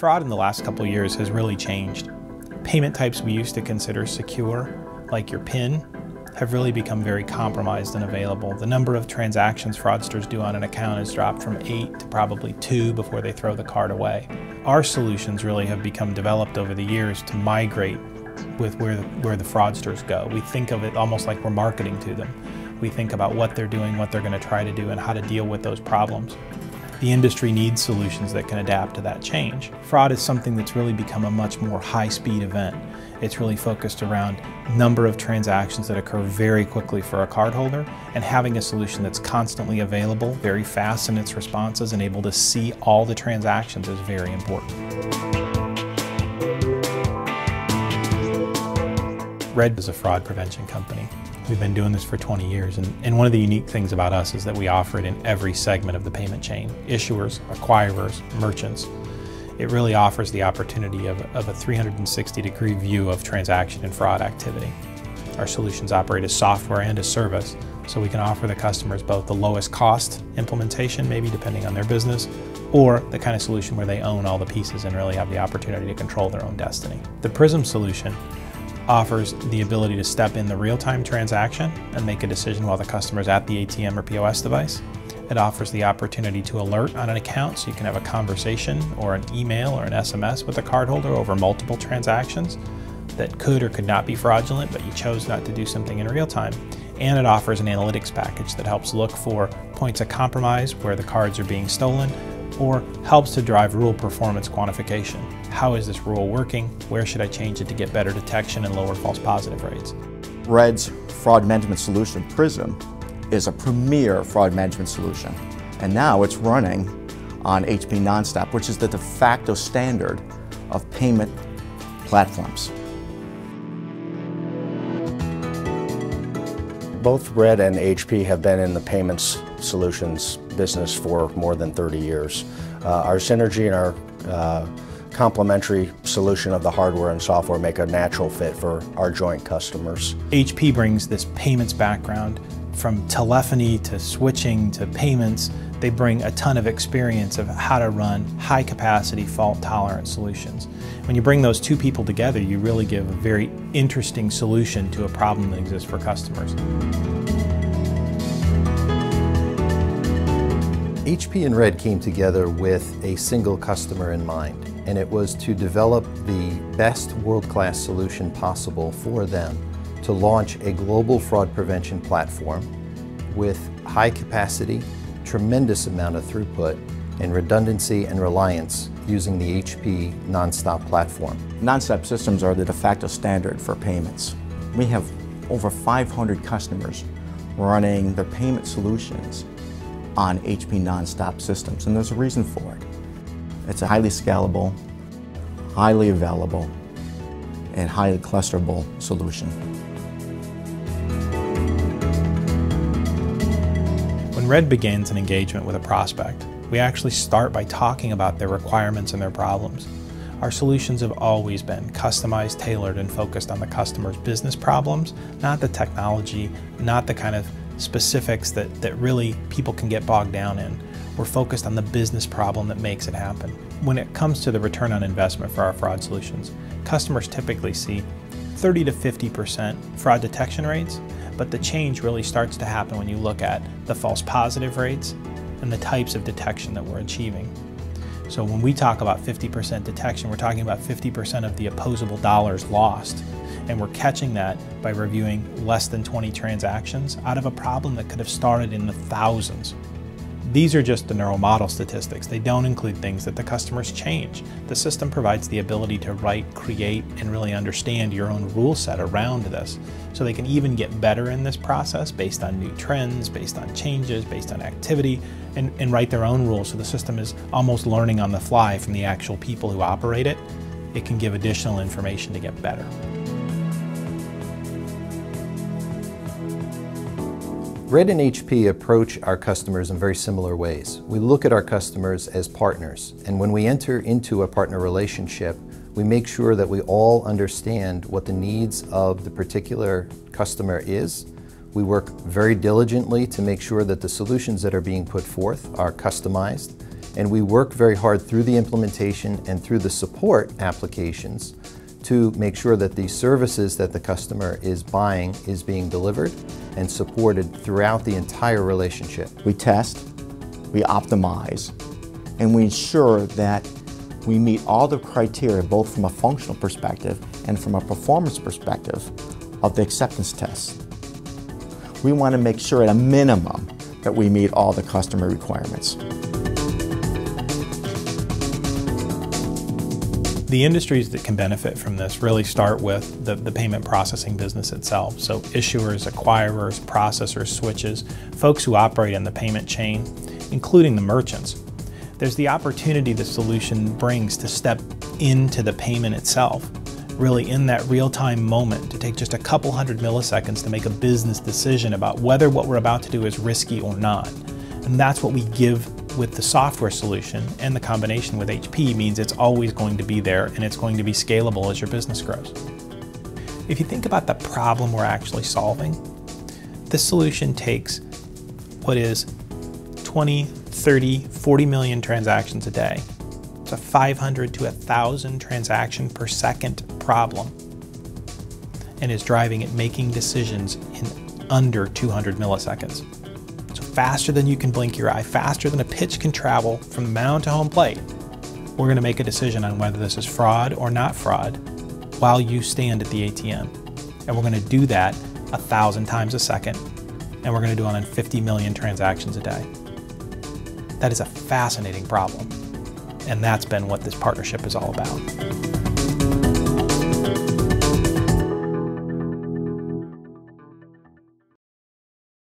Fraud in the last couple of years has really changed. Payment types we used to consider secure, like your PIN, have really become very compromised and available. The number of transactions fraudsters do on an account has dropped from 8 to probably 2 before they throw the card away. Our solutions really have become developed over the years to migrate with where the fraudsters go. We think of it almost like we're marketing to them. We think about what they're doing, what they're going to try to do, and how to deal with those problems. The industry needs solutions that can adapt to that change. Fraud is something that's really become a much more high-speed event. It's really focused around number of transactions that occur very quickly for a cardholder, and having a solution that's constantly available, very fast in its responses, and able to see all the transactions is very important. Red is a fraud prevention company. We've been doing this for 20 years, and one of the unique things about us is that we offer it in every segment of the payment chain: issuers, acquirers, merchants. It really offers the opportunity of a 360-degree view of transaction and fraud activity. Our solutions operate as software and as service, so we can offer the customers both the lowest cost implementation, maybe depending on their business, or the kind of solution where they own all the pieces and really have the opportunity to control their own destiny. The Prism solution offers the ability to step in the real-time transaction and make a decision while the customer's at the ATM or POS device. It offers the opportunity to alert on an account, so you can have a conversation or an email or an SMS with a cardholder over multiple transactions that could or could not be fraudulent, but you chose not to do something in real time. And it offers an analytics package that helps look for points of compromise where the cards are being stolen, or helps to drive rule performance quantification. How is this rule working? Where should I change it to get better detection and lower false positive rates? Red's fraud management solution, Prism, is a premier fraud management solution. And now it's running on HP Nonstop, which is the de facto standard of payment platforms. Both Red and HP have been in the payments solutions business for more than 30 years. Our synergy and our complementary solution of the hardware and software make a natural fit for our joint customers. HP brings this payments background from telephony to switching to payments. They bring a ton of experience of how to run high-capacity, fault-tolerant solutions. When you bring those two people together, you really give a very interesting solution to a problem that exists for customers. HP and Red came together with a single customer in mind, and it was to develop the best world-class solution possible for them to launch a global fraud prevention platform with high capacity, tremendous amount of throughput, and redundancy and reliance using the HP Nonstop platform. Nonstop systems are the de facto standard for payments. We have over 500 customers running their payment solutions on HP Nonstop systems, and there's a reason for it. It's a highly scalable, highly available, and highly clusterable solution. When Red begins an engagement with a prospect, we actually start by talking about their requirements and their problems. Our solutions have always been customized, tailored, and focused on the customer's business problems, not the technology, not the kind of specifics that really people can get bogged down in. We're focused on the business problem that makes it happen. When it comes to the return on investment for our fraud solutions, customers typically see 30 to 50% fraud detection rates, but the change really starts to happen when you look at the false positive rates and the types of detection that we're achieving. So when we talk about 50% detection, we're talking about 50% of the opposable dollars lost. And we're catching that by reviewing less than 20 transactions out of a problem that could have started in the thousands. These are just the neural model statistics. They don't include things that the customers change. The system provides the ability to write, create, and really understand your own rule set around this. So they can even get better in this process based on new trends, based on changes, based on activity, and write their own rules. So the system is almost learning on the fly from the actual people who operate it. It can give additional information to get better. Red and HP approach our customers in very similar ways. We look at our customers as partners, and when we enter into a partner relationship, we make sure that we all understand what the needs of the particular customer is. We work very diligently to make sure that the solutions that are being put forth are customized And we work very hard through the implementation and through the support applications to make sure that the services that the customer is buying is being delivered and supported throughout the entire relationship. We test, we optimize, and we ensure that we meet all the criteria, both from a functional perspective and from a performance perspective, of the acceptance tests. We want to make sure at a minimum that we meet all the customer requirements. The industries that can benefit from this really start with the payment processing business itself. So issuers, acquirers, processors, switches, folks who operate in the payment chain, including the merchants. There's the opportunity the solution brings to step into the payment itself, really in that real-time moment, to take just a couple hundred milliseconds to make a business decision about whether what we're about to do is risky or not. And that's what we give with the software solution, and the combination with HP means it's always going to be there and it's going to be scalable as your business grows. If you think about the problem we're actually solving, this solution takes what is 20, 30, 40 million transactions a day. It's a 500 to 1,000 transaction per second problem, and is driving it making decisions in under 200 milliseconds. So faster than you can blink your eye, faster than a pitch can travel from the mound to home plate, we're going to make a decision on whether this is fraud or not fraud while you stand at the ATM. And we're going to do that 1,000 times a second, and we're going to do it on 50 million transactions a day. That is a fascinating problem, and that's been what this partnership is all about.